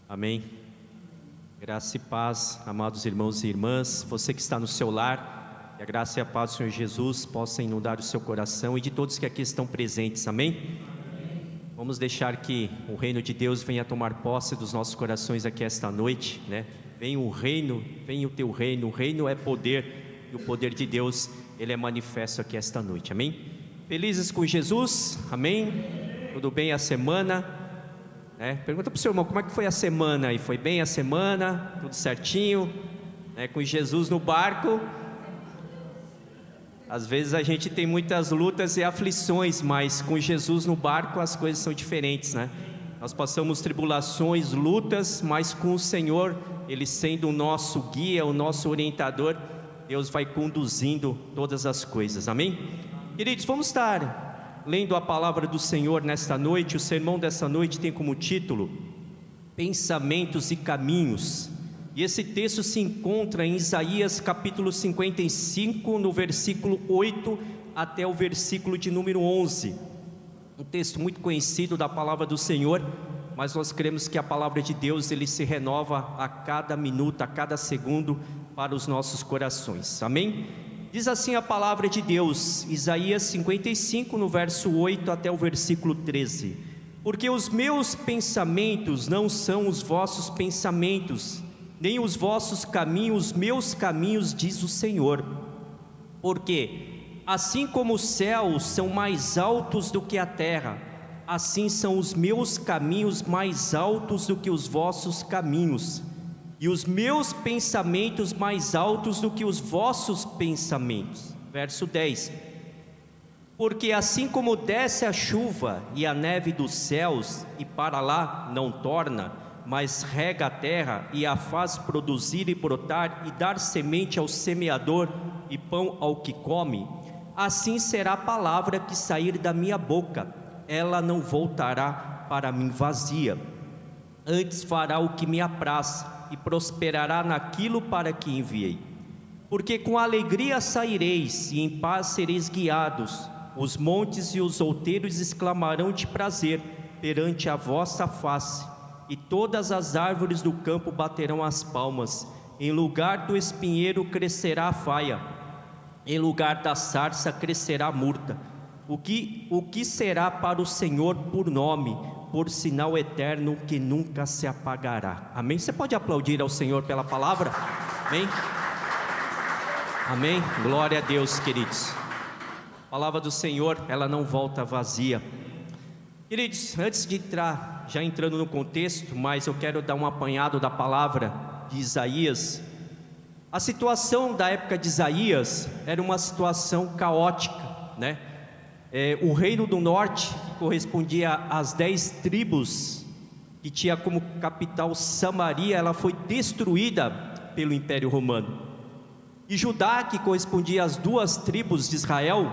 Amém. Graça e paz, amados irmãos e irmãs, você que está no seu lar, que a graça e a paz do Senhor Jesus possa inundar o seu coração e de todos que aqui estão presentes, amém? Vamos deixar que o reino de Deus venha tomar posse dos nossos corações aqui esta noite, né? Venha o reino, venha o teu reino, o reino é poder e o poder de Deus, ele é manifesto aqui esta noite, amém? Felizes com Jesus, amém? Tudo bem a semana? Pergunta para o seu irmão, como é que foi a semana aí? Foi bem a semana? Tudo certinho? Com Jesus no barco? Às vezes a gente tem muitas lutas e aflições, mas com Jesus no barco as coisas são diferentes, né? Nós passamos tribulações, lutas, mas com o Senhor, Ele sendo o nosso guia, o nosso orientador, Deus vai conduzindo todas as coisas, amém? Queridos, vamos estar lendo a palavra do Senhor nesta noite. O sermão dessa noite tem como título Pensamentos e Caminhos, e esse texto se encontra em Isaías capítulo 55, no versículo 8 até o versículo de número 11. Um texto muito conhecido da palavra do Senhor, mas nós cremos que a palavra de Deus, ele se renova a cada minuto, a cada segundo para os nossos corações, amém? Diz assim a palavra de Deus, Isaías 55, no verso 8 até o versículo 13: Porque os meus pensamentos não são os vossos pensamentos, nem os vossos caminhos, meus caminhos, diz o Senhor. Porque assim como os céus são mais altos do que a terra, assim são os meus caminhos mais altos do que os vossos caminhos, e os meus pensamentos mais altos do que os vossos pensamentos. Verso 10: Porque assim como desce a chuva e a neve dos céus, e para lá não torna, mas rega a terra e a faz produzir e brotar, e dar semente ao semeador e pão ao que come, assim será a palavra que sair da minha boca, ela não voltará para mim vazia, antes fará o que me apraz, e prosperará naquilo para que enviei. Porque com alegria saireis, e em paz sereis guiados, os montes e os outeiros exclamarão de prazer perante a vossa face, e todas as árvores do campo baterão as palmas. Em lugar do espinheiro crescerá a faia, em lugar da sarça crescerá a murta. O que será para o Senhor por nome, por sinal eterno que nunca se apagará. Amém? Você pode aplaudir ao Senhor pela palavra? Amém? Amém? Glória a Deus, queridos. A palavra do Senhor, ela não volta vazia. Queridos, antes de entrar, já entrando no contexto, mas eu quero dar um apanhado da palavra de Isaías. A situação da época de Isaías era uma situação caótica, né? O reino do norte, que correspondia às 10 tribos, que tinha como capital Samaria, ela foi destruída pelo Império Romano. E Judá, que correspondia às 2 tribos de Israel,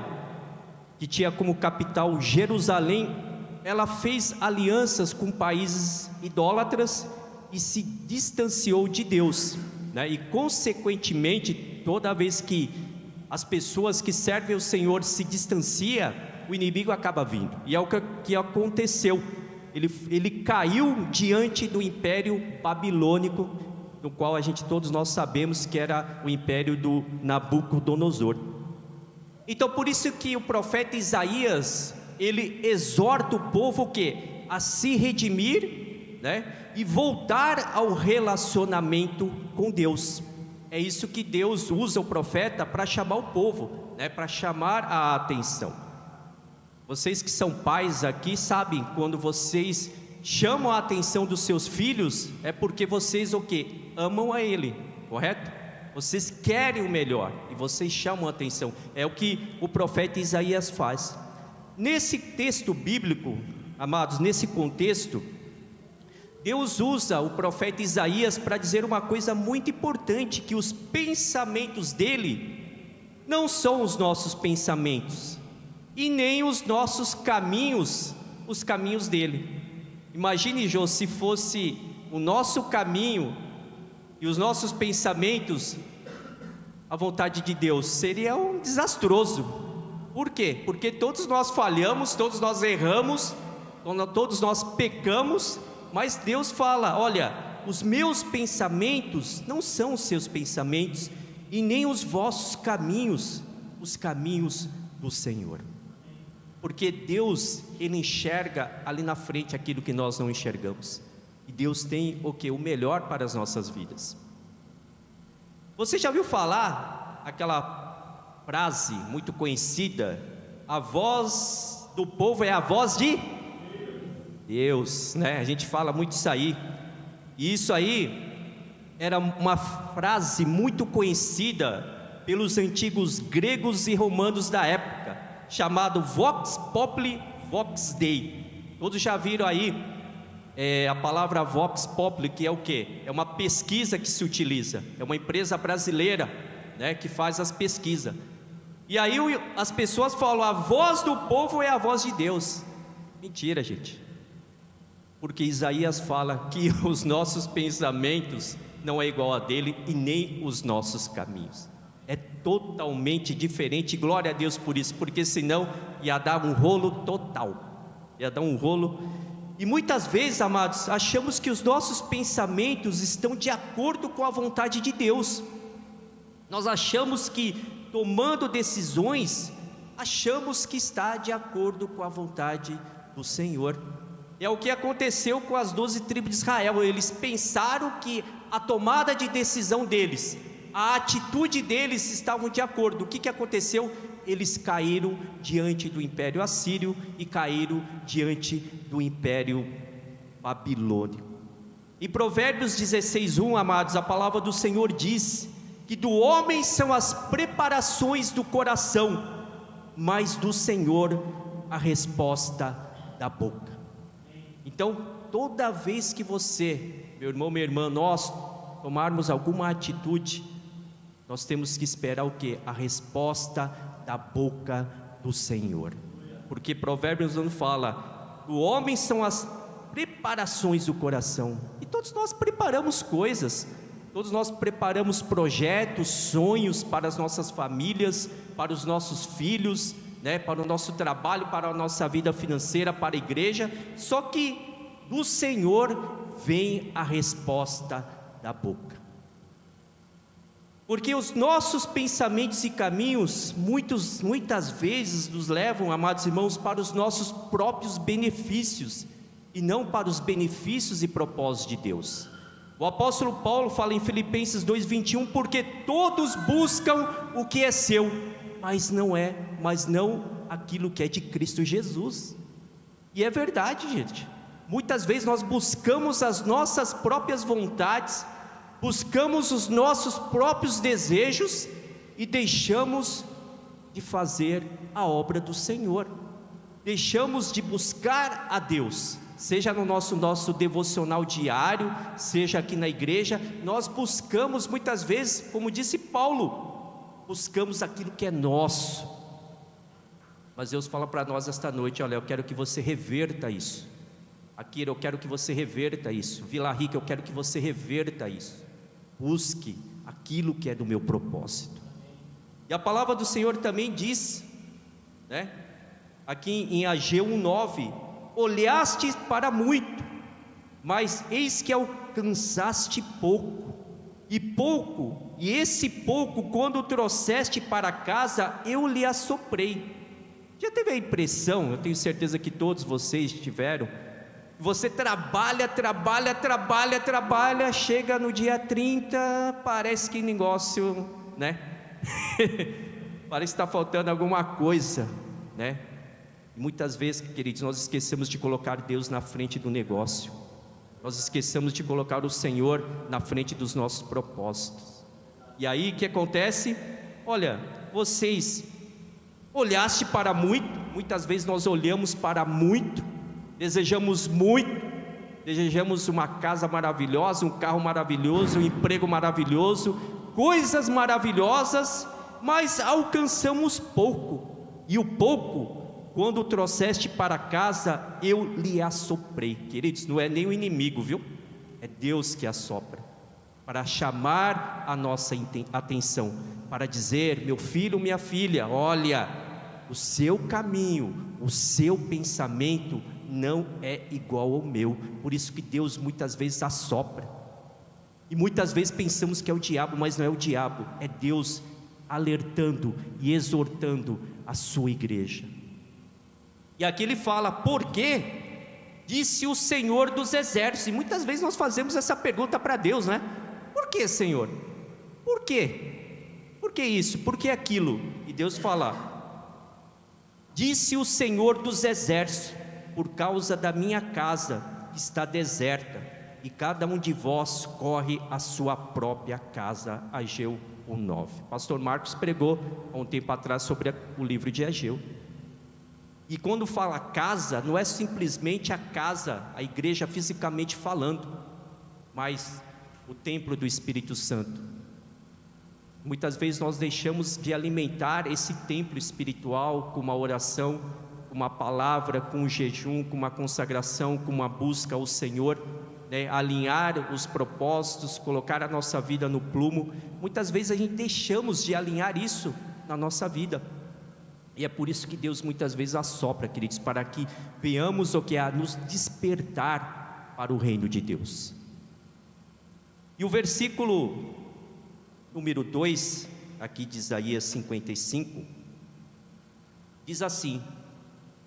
que tinha como capital Jerusalém, ela fez alianças com países idólatras e se distanciou de Deus, né? E consequentemente, toda vez que as pessoas que servem o Senhor se distanciam, o inimigo acaba vindo. E é o que aconteceu. Ele caiu diante do império babilônico, no qual todos nós sabemos que era o império do Nabucodonosor. Então por isso que o profeta Isaías, ele exorta o povo a se redimir, né? E voltar ao relacionamento com Deus. É isso que Deus usa o profeta para chamar o povo, né? Para chamar a atenção. Vocês que são pais aqui sabem, quando vocês chamam a atenção dos seus filhos, é porque vocês amam a ele, correto? Vocês querem o melhor e vocês chamam a atenção. É o que o profeta Isaías faz. Nesse texto bíblico, amados, nesse contexto, Deus usa o profeta Isaías para dizer uma coisa muito importante: que os pensamentos dele não são os nossos pensamentos, e nem os nossos caminhos, os caminhos dele. Imagine, Jô, se fosse o nosso caminho e os nossos pensamentos a vontade de Deus, seria desastroso. Por quê? Porque todos nós falhamos, todos nós erramos, todos nós pecamos, mas Deus fala: olha, os meus pensamentos não são os seus pensamentos, e nem os vossos caminhos, os caminhos do Senhor. Porque Deus, Ele enxerga ali na frente aquilo que nós não enxergamos, e Deus tem o que? O melhor para as nossas vidas. Você já ouviu falar aquela frase muito conhecida: a voz do povo é a voz de Deus, né? A gente fala muito isso aí, e isso aí era uma frase muito conhecida pelos antigos gregos e romanos da época, chamado Vox Populi, Vox Dei. Todos já viram aí a palavra Vox Populi, que é o quê? É uma pesquisa que se utiliza, é uma empresa brasileira, né, que faz as pesquisas. E aí as pessoas falam: a voz do povo é a voz de Deus. Mentira, gente, porque Isaías fala que os nossos pensamentos não é igual a dele, e nem os nossos caminhos. É totalmente diferente. Glória a Deus por isso, porque senão ia dar um rolo total, ia dar um rolo. E muitas vezes, amados, achamos que os nossos pensamentos estão de acordo com a vontade de Deus. Nós achamos que, tomando decisões, achamos que está de acordo com a vontade do Senhor. É o que aconteceu com as 12 tribos de Israel. Eles pensaram que a tomada de decisão deles, a atitude deles estavam de acordo. O que aconteceu? Eles caíram diante do Império Assírio e caíram diante do Império Babilônico. Em Provérbios 16:1, amados, a palavra do Senhor diz que do homem são as preparações do coração, mas do Senhor a resposta da boca. Então, toda vez que você, meu irmão, minha irmã, nós tomarmos alguma atitude, nós temos que esperar o quê? A resposta da boca do Senhor. Porque Provérbios não fala: o homem são as preparações do coração. E todos nós preparamos coisas, todos nós preparamos projetos, sonhos para as nossas famílias, para os nossos filhos, né, para o nosso trabalho, para a nossa vida financeira, para a igreja. Só que do Senhor vem a resposta da boca. Porque os nossos pensamentos e caminhos muitas vezes nos levam, amados irmãos, para os nossos próprios benefícios, e não para os benefícios e propósitos de Deus. O apóstolo Paulo fala em Filipenses 2:21: porque todos buscam o que é seu, mas não aquilo que é de Cristo Jesus. E é verdade, gente. Muitas vezes nós buscamos as nossas próprias vontades, buscamos os nossos próprios desejos e deixamos de fazer a obra do Senhor, deixamos de buscar a Deus, seja no nosso devocional diário, seja aqui na igreja. Nós buscamos muitas vezes, como disse Paulo, buscamos aquilo que é nosso. Mas Deus fala para nós esta noite: olha, eu quero que você reverta isso. Akira, eu quero que você reverta isso. Vila Rica, eu quero que você reverta isso. Busque aquilo que é do meu propósito. E a palavra do Senhor também diz, né, aqui em Ageu 1:9: olhaste para muito, mas eis que alcançaste pouco, e esse pouco, quando o trouxeste para casa, eu lhe assoprei. Já teve a impressão, eu tenho certeza que todos vocês tiveram, você trabalha, chega no dia 30, parece que negócio, né? Parece que está faltando alguma coisa, né? E muitas vezes, queridos, nós esquecemos de colocar Deus na frente do negócio, nós esquecemos de colocar o Senhor na frente dos nossos propósitos. E aí o que acontece? Olha, vocês olhaste para muito, muitas vezes nós olhamos para muito, desejamos muito, desejamos uma casa maravilhosa, um carro maravilhoso, um emprego maravilhoso, coisas maravilhosas, mas alcançamos pouco. E o pouco, quando trouxeste para casa, eu lhe assoprei. Queridos, não é nem o inimigo, viu? É Deus que assopra, para chamar a nossa atenção, para dizer: meu filho, minha filha, olha, o seu caminho, o seu pensamento não é igual ao meu. Por isso que Deus muitas vezes assopra. E muitas vezes pensamos que é o diabo, mas não é o diabo, é Deus alertando e exortando a sua igreja. E aqui ele fala: por quê? Disse o Senhor dos Exércitos. E muitas vezes nós fazemos essa pergunta para Deus, né? Por que, Senhor? Por quê? Por que isso? Por que aquilo? E Deus fala: disse o Senhor dos Exércitos, por causa da minha casa que está deserta, e cada um de vós corre à sua própria casa. Ageu 1:9. Pastor Marcos pregou há um tempo atrás sobre o livro de Ageu. E quando fala casa, não é simplesmente a casa, a igreja fisicamente falando, mas o templo do Espírito Santo. Muitas vezes nós deixamos de alimentar esse templo espiritual com uma oração, com uma palavra, com um jejum, com uma consagração, com uma busca ao Senhor, né? Alinhar os propósitos, colocar a nossa vida no plumo. Muitas vezes a gente deixamos de alinhar isso na nossa vida. E é por isso que Deus muitas vezes assopra, queridos, para que venhamos o que é nos despertar para o reino de Deus. E o versículo número 2, aqui de Isaías 55, diz assim: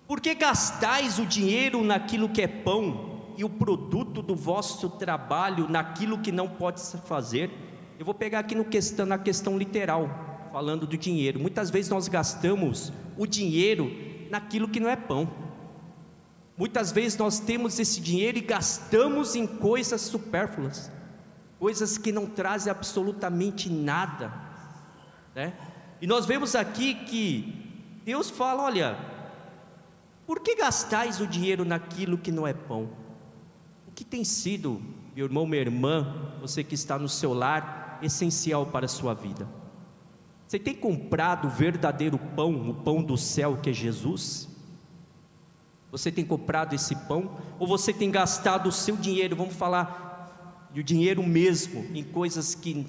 por que gastais o dinheiro naquilo que é pão, e o produto do vosso trabalho naquilo que não pode se fazer? Eu vou pegar aqui na questão literal, falando do dinheiro. Muitas vezes nós gastamos o dinheiro naquilo que não é pão. Muitas vezes nós temos esse dinheiro e gastamos em coisas supérfluas, coisas que não trazem absolutamente nada, né? E nós vemos aqui que Deus fala: olha, por que gastais o dinheiro naquilo que não é pão? O que tem sido, meu irmão, minha irmã, você que está no seu lar, essencial para a sua vida? Você tem comprado o verdadeiro pão, o pão do céu que é Jesus? Você tem comprado esse pão? Ou você tem gastado o seu dinheiro, vamos falar, e o dinheiro mesmo, em coisas que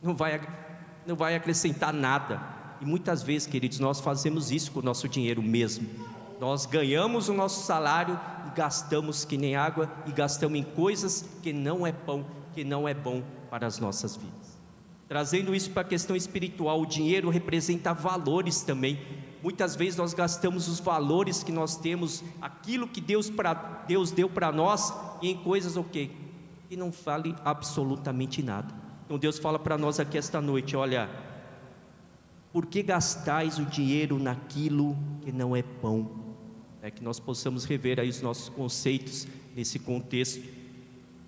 não vai acrescentar nada? E muitas vezes, queridos, nós fazemos isso com o nosso dinheiro mesmo. Nós ganhamos o nosso salário e gastamos que nem água, e gastamos em coisas que não é pão, que não é bom para as nossas vidas. Trazendo isso para a questão espiritual, o dinheiro representa valores também. Muitas vezes nós gastamos os valores que nós temos, aquilo que Deus deu para nós, em coisas o quê? Que não vale absolutamente nada. Então Deus fala para nós aqui esta noite: olha, por que gastais o dinheiro naquilo que não é pão? É que nós possamos rever aí os nossos conceitos nesse contexto.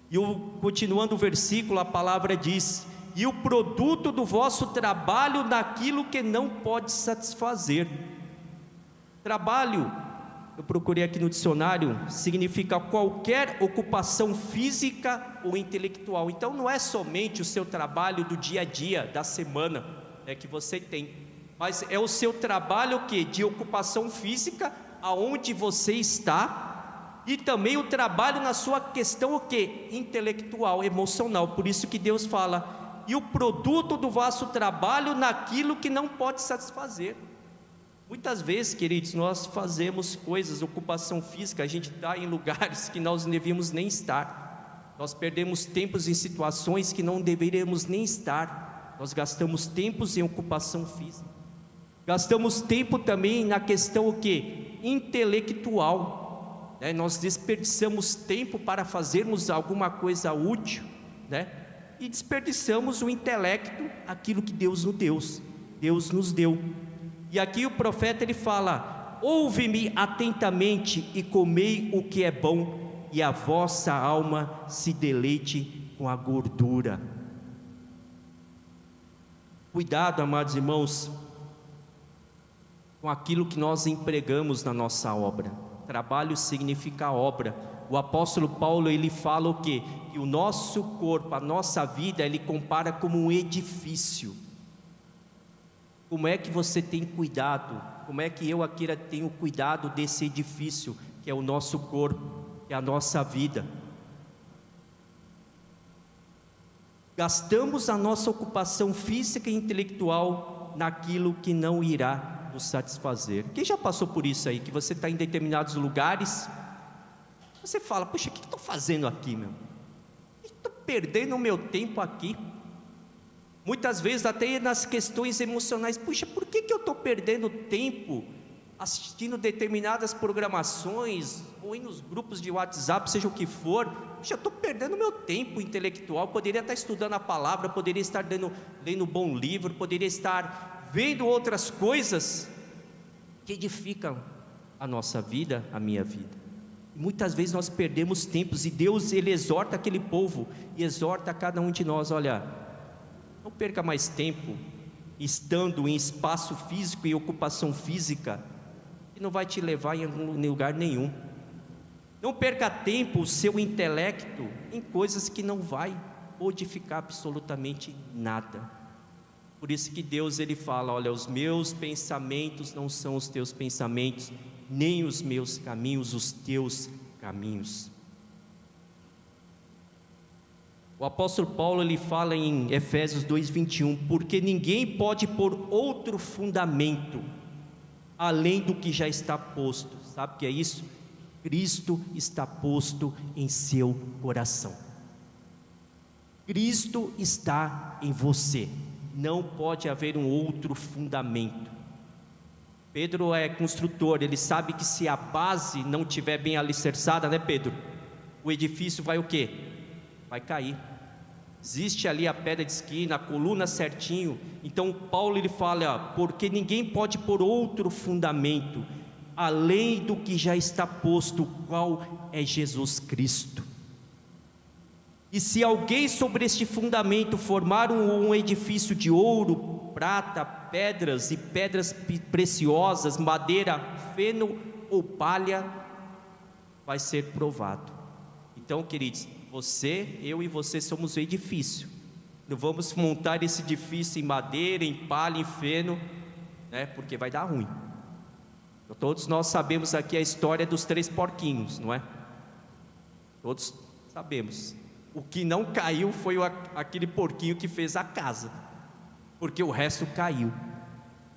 E continuando o versículo, a palavra diz: e o produto do vosso trabalho naquilo que não pode satisfazer. Trabalho, eu procurei aqui no dicionário, significa qualquer ocupação física ou intelectual. Então não é somente o seu trabalho do dia a dia, da semana, que você tem, mas é o seu trabalho de ocupação física, aonde você está, e também o trabalho na sua questão intelectual, emocional. Por isso que Deus fala: e o produto do vosso trabalho naquilo que não pode satisfazer. Muitas vezes, queridos, nós fazemos coisas, ocupação física, a gente está em lugares que nós não devíamos nem estar, nós perdemos tempos em situações que não deveríamos nem estar, nós gastamos tempos em ocupação física, gastamos tempo também na questão intelectual, né? Nós desperdiçamos tempo para fazermos alguma coisa útil, né? E desperdiçamos o intelecto, aquilo que Deus nos deu. E aqui o profeta ele fala: ouve-me atentamente e comei o que é bom, e a vossa alma se deleite com a gordura. Cuidado, amados irmãos, com aquilo que nós empregamos na nossa obra. Trabalho significa obra. O apóstolo Paulo ele fala o quê? Que o nosso corpo, a nossa vida, ele compara como um edifício. Como é que você tem cuidado? Como é que eu aqui tenho cuidado desse edifício, que é o nosso corpo, que é a nossa vida? Gastamos a nossa ocupação física e intelectual naquilo que não irá nos satisfazer. Quem já passou por isso aí? Que você está em determinados lugares Você fala, puxa, o que eu estou fazendo aqui, meu? Estou perdendo o meu tempo aqui. Muitas vezes até nas questões emocionais, puxa, por que eu estou perdendo tempo assistindo determinadas programações, ou nos grupos de WhatsApp, seja o que for? Puxa, eu estou perdendo meu tempo intelectual, poderia estar estudando a palavra, poderia estar lendo um bom livro, poderia estar vendo outras coisas que edificam a nossa vida, a minha vida. E muitas vezes nós perdemos tempos, e Deus, Ele exorta aquele povo, e exorta a cada um de nós, olha, não perca mais tempo estando em espaço físico e ocupação física, que não vai te levar em lugar nenhum. Não perca tempo, o seu intelecto, em coisas que não vai modificar absolutamente nada. Por isso que Deus, Ele fala, olha, os meus pensamentos não são os teus pensamentos, nem os meus caminhos, os teus caminhos. O apóstolo Paulo, ele fala em Efésios 2:21, porque ninguém pode pôr outro fundamento além do que já está posto. Sabe o que é isso? Cristo está posto em seu coração. Cristo está em você. Não pode haver um outro fundamento. Pedro é construtor, ele sabe que se a base não estiver bem alicerçada, né, Pedro? O edifício vai o quê? Vai cair. Existe ali a pedra de esquina, a coluna certinho. Então Paulo, ele fala, porque ninguém pode pôr outro fundamento além do que já está posto, qual é Jesus Cristo. E se alguém sobre este fundamento formar um edifício de ouro, prata, pedras e pedras preciosas, madeira, feno ou palha, vai ser provado. Então, queridos, você, eu e você somos o edifício. Não vamos montar esse edifício em madeira, em palha, em feno, né? Porque vai dar ruim. Todos nós sabemos aqui a história dos 3 porquinhos, não é? Todos sabemos. O que não caiu foi aquele porquinho que fez a casa, porque o resto caiu.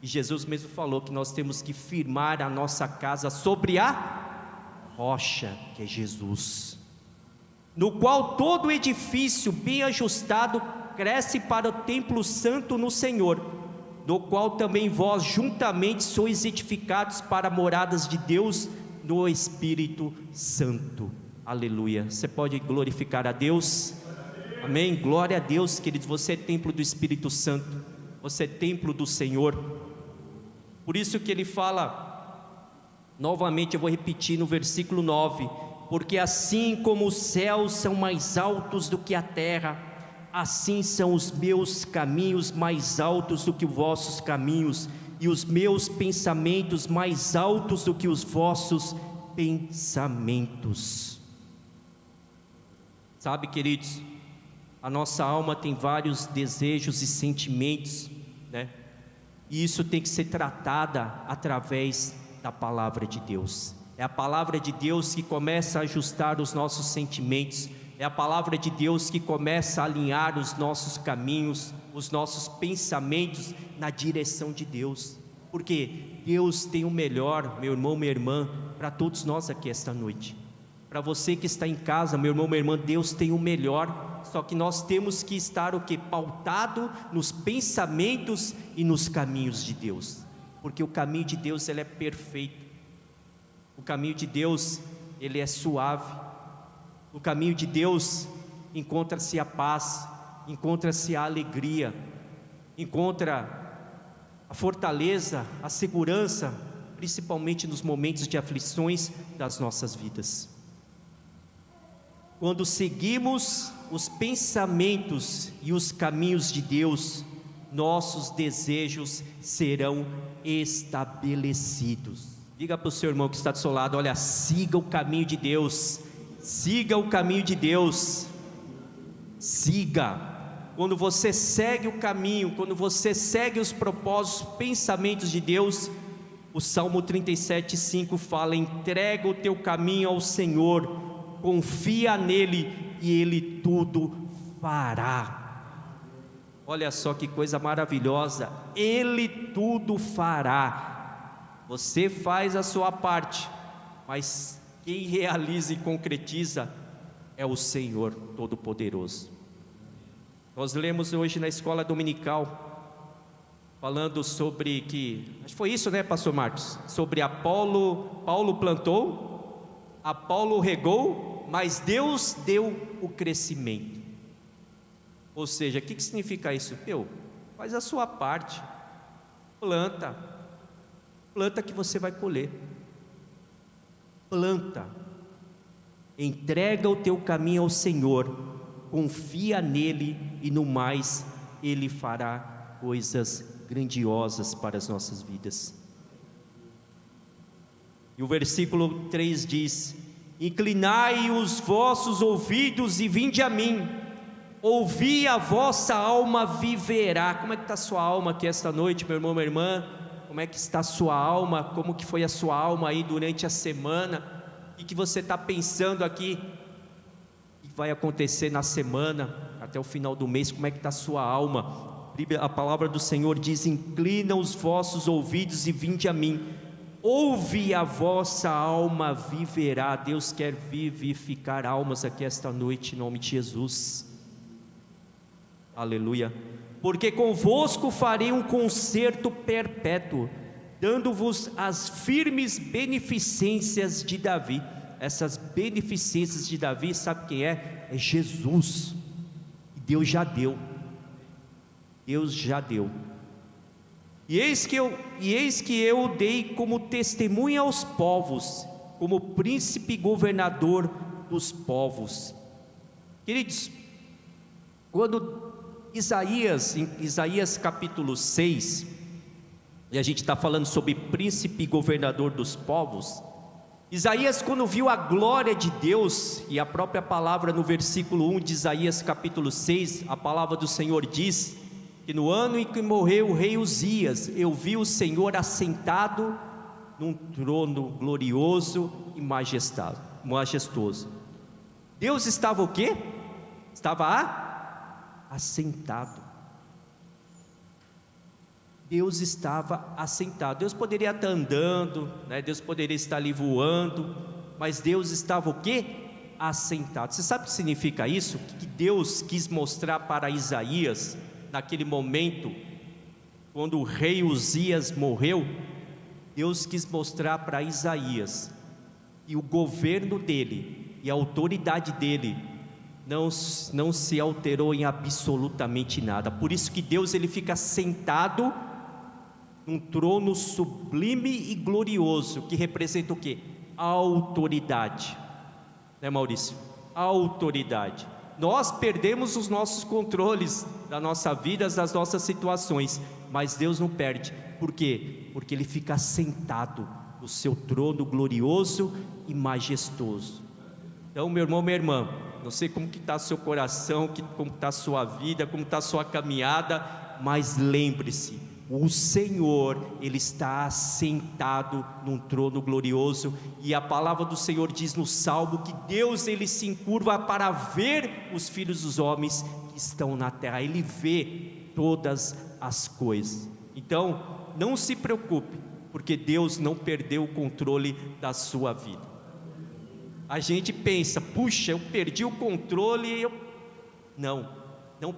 E Jesus mesmo falou que nós temos que firmar a nossa casa sobre a rocha, que é Jesus, no qual todo edifício bem ajustado cresce para o templo santo no Senhor, no qual também vós juntamente sois edificados para moradas de Deus no Espírito Santo. Aleluia. Você pode glorificar a Deus? Amém? Glória a Deus, queridos. Você é templo do Espírito Santo, você é templo do Senhor. Por isso que ele fala, novamente eu vou repetir no versículo 9, porque assim como os céus são mais altos do que a terra, assim são os meus caminhos mais altos do que os vossos caminhos, e os meus pensamentos mais altos do que os vossos pensamentos. Sabe, queridos, a nossa alma tem vários desejos e sentimentos, né? E isso tem que ser tratada através da palavra de Deus. É a palavra de Deus que começa a ajustar os nossos sentimentos. É a palavra de Deus que começa a alinhar os nossos caminhos, os nossos pensamentos na direção de Deus. Porque Deus tem o melhor, meu irmão, minha irmã, para todos nós aqui esta noite. Para você que está em casa, meu irmão, minha irmã, Deus tem o melhor. Só que nós temos que estar o que? Pautado nos pensamentos e nos caminhos de Deus. Porque o caminho de Deus, ele é perfeito. O caminho de Deus, ele é suave. No caminho de Deus encontra-se a paz, encontra-se a alegria, encontra a fortaleza, a segurança, principalmente nos momentos de aflições das nossas vidas. Quando seguimos os pensamentos e os caminhos de Deus, nossos desejos serão estabelecidos. Diga para o seu irmão que está do seu lado, olha, siga o caminho de Deus. Siga o caminho de Deus. Siga. Quando você segue o caminho, quando você segue os propósitos, pensamentos de Deus, o Salmo 37:5 fala: entrega o teu caminho ao Senhor, confia nele e ele tudo fará. Olha só que coisa maravilhosa, ele tudo fará. Você faz a sua parte, mas quem realiza e concretiza é o Senhor Todo-Poderoso. Nós lemos hoje na escola dominical, falando sobre acho que foi isso, né, pastor Marcos? Sobre Paulo plantou, Apolo regou, mas Deus deu o crescimento. Ou seja, o que significa isso? Faz a sua parte, planta que você vai colher, planta, entrega o teu caminho ao Senhor, confia nele e no mais ele fará coisas grandiosas para as nossas vidas. E o versículo 3 diz: inclinai os vossos ouvidos e vinde a mim, ouvi, a vossa alma viverá. Como é que está a sua alma aqui esta noite, meu irmão, minha irmã? Como é que está a sua alma? Como que foi a sua alma aí durante a semana? O que você está pensando aqui? O que vai acontecer na semana, até o final do mês? Como é que está a sua alma? A palavra do Senhor diz: inclina os vossos ouvidos e vinde a mim, ouve, a vossa alma viverá. Deus quer vivificar almas aqui esta noite, em nome de Jesus. Aleluia. Porque convosco farei um concerto perpétuo, dando-vos as firmes beneficências de Davi. Essas beneficências de Davi, sabe quem é? É Jesus. Deus já deu. Deus já deu. E eis que eu dei como testemunha aos povos, como príncipe governador dos povos. Queridos, quando em Isaías capítulo 6, e a gente está falando sobre príncipe governador dos povos, Isaías, quando viu a glória de Deus, e a própria palavra no versículo 1 de Isaías capítulo 6, a palavra do Senhor diz que no ano em que morreu o rei Uzias, eu vi o Senhor assentado num trono glorioso e majestoso. Deus estava o quê? Estava assentado. Deus estava assentado. Deus poderia estar andando, né? Deus poderia estar ali voando, mas Deus estava o quê? Assentado. Você sabe o que significa isso? Que Deus quis mostrar para Isaías, naquele momento, quando o rei Uzias morreu, Deus quis mostrar para Isaías que o governo dele e a autoridade dele não se alterou em absolutamente nada. Por isso que Deus, ele fica sentado num trono sublime e glorioso, que representa o quê? A autoridade, né, Maurício? A autoridade. Nós perdemos os nossos controles da nossa vida, das nossas situações, mas Deus não perde. Por quê? Porque ele fica sentado no seu trono glorioso e majestoso. Então, meu irmão, minha irmã, não sei como que está o seu coração, como está a sua vida, como está a sua caminhada, mas lembre-se, o Senhor, ele está assentado num trono glorioso, e a palavra do Senhor diz no Salmo que Deus, ele se encurva para ver os filhos dos homens que estão na terra. Ele vê todas as coisas. Então, não se preocupe, porque Deus não perdeu o controle da sua vida. A gente pensa: puxa, eu perdi o controle. Não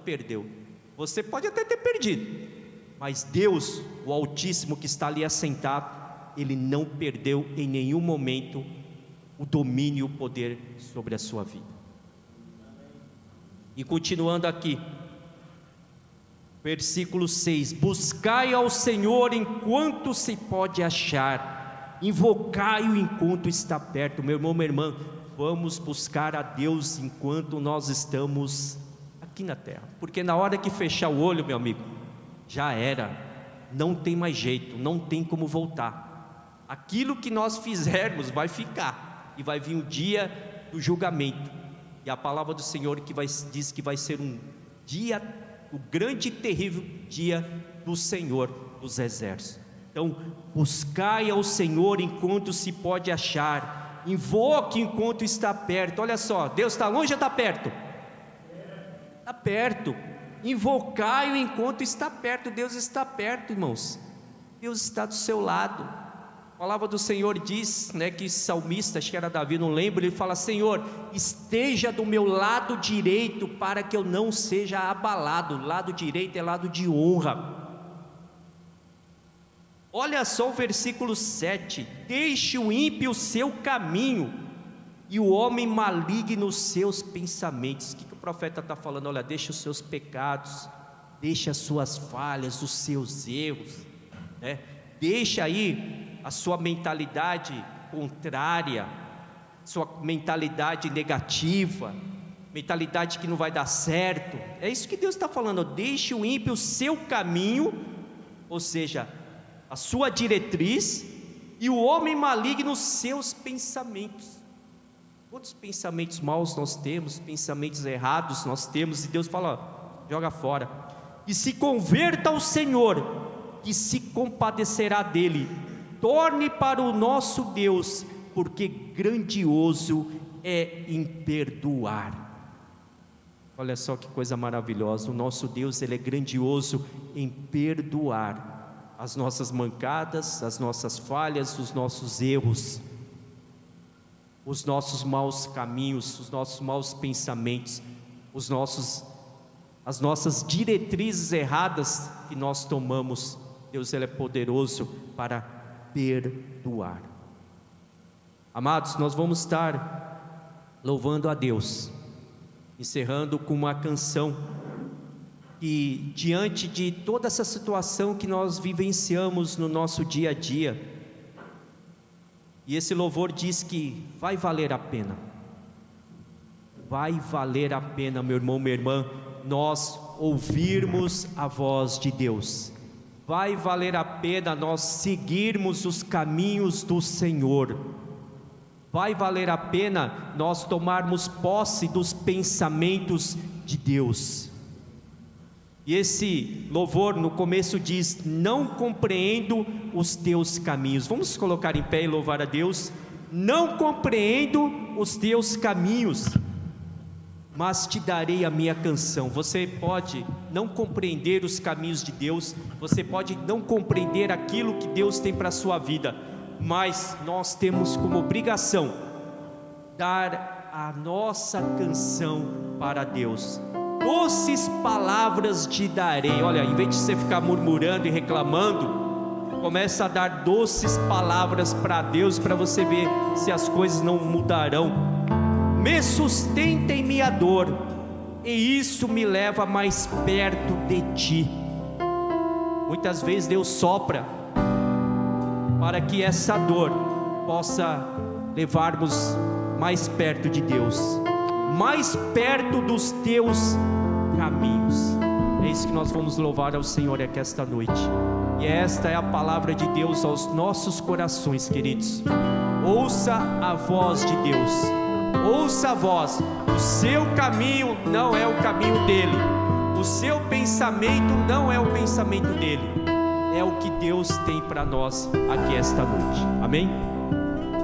perdeu. Você pode até ter perdido, mas Deus, o Altíssimo que está ali assentado, ele não perdeu em nenhum momento o domínio e o poder sobre a sua vida. E continuando aqui, versículo 6: buscai ao Senhor enquanto se pode achar, invocai-o enquanto está perto. Meu irmão, minha irmã, vamos buscar a Deus enquanto nós estamos aqui na terra, porque na hora que fechar o olho, meu amigo, já era, não tem mais jeito, não tem como voltar. Aquilo que nós fizermos vai ficar, e vai vir o dia do julgamento. E a palavra do Senhor diz que vai ser um dia, o grande e terrível dia do Senhor dos exércitos. Então, buscai ao Senhor enquanto se pode achar, invoque enquanto está perto. Olha só, Deus está longe ou está perto? Está perto. Invocai-o enquanto está perto. Deus está perto, irmãos. Deus está do seu lado. palavra do Senhor diz, né, que salmista, acho que era Davi, não lembro, ele fala: Senhor, esteja do meu lado direito para que eu não seja abalado. Lado direito é lado de honra. Olha só o versículo 7: deixe o ímpio o seu caminho e o homem maligno os seus pensamentos. O que o profeta está falando? Olha, deixa os seus pecados, deixa as suas falhas, os seus erros, né? Deixa aí a sua mentalidade contrária, sua mentalidade negativa, mentalidade que não vai dar certo. É isso que Deus está falando: deixe o ímpio o seu caminho, ou seja, a sua diretriz, e o homem maligno os seus pensamentos. Quantos pensamentos maus nós temos, pensamentos errados nós temos, e Deus fala: ó, joga fora, e se converta ao Senhor, que se compadecerá dele. Torne para o nosso Deus, porque grandioso é em perdoar. Olha só que coisa maravilhosa, o nosso Deus, Ele é grandioso em perdoar as nossas mancadas, as nossas falhas, os nossos erros, os nossos maus caminhos, os nossos maus pensamentos, as nossas diretrizes erradas que nós tomamos. Deus, Ele é poderoso para perdoar. Amados, nós vamos estar louvando a Deus, encerrando com uma canção que, diante de toda essa situação que nós vivenciamos no nosso dia a dia, e esse louvor diz que vai valer a pena. Vai valer a pena, meu irmão, minha irmã, nós ouvirmos a voz de Deus. Vai valer a pena nós seguirmos os caminhos do Senhor. Vai valer a pena nós tomarmos posse dos pensamentos de Deus. E esse louvor no começo diz: não compreendo os teus caminhos. Vamos colocar em pé e louvar a Deus. Não compreendo os teus caminhos, mas te darei a minha canção. Você pode não compreender os caminhos de Deus, você pode não compreender aquilo que Deus tem para a sua vida, mas nós temos como obrigação dar a nossa canção para Deus. Doces palavras te darei. Olha, em vez de você ficar murmurando e reclamando, começa a dar doces palavras para Deus, para você ver se as coisas não mudarão. Me sustenta em minha dor, e isso me leva mais perto de ti. Muitas vezes Deus sopra para que essa dor possa levarmos mais perto de Deus, mais perto dos teus caminhos. É isso que nós vamos louvar ao Senhor aqui esta noite. E esta é a palavra de Deus aos nossos corações, queridos. Ouça a voz de Deus. Ouça a voz. O seu caminho não é o caminho dele. O seu pensamento não é o pensamento dele. É o que Deus tem para nós aqui esta noite. Amém?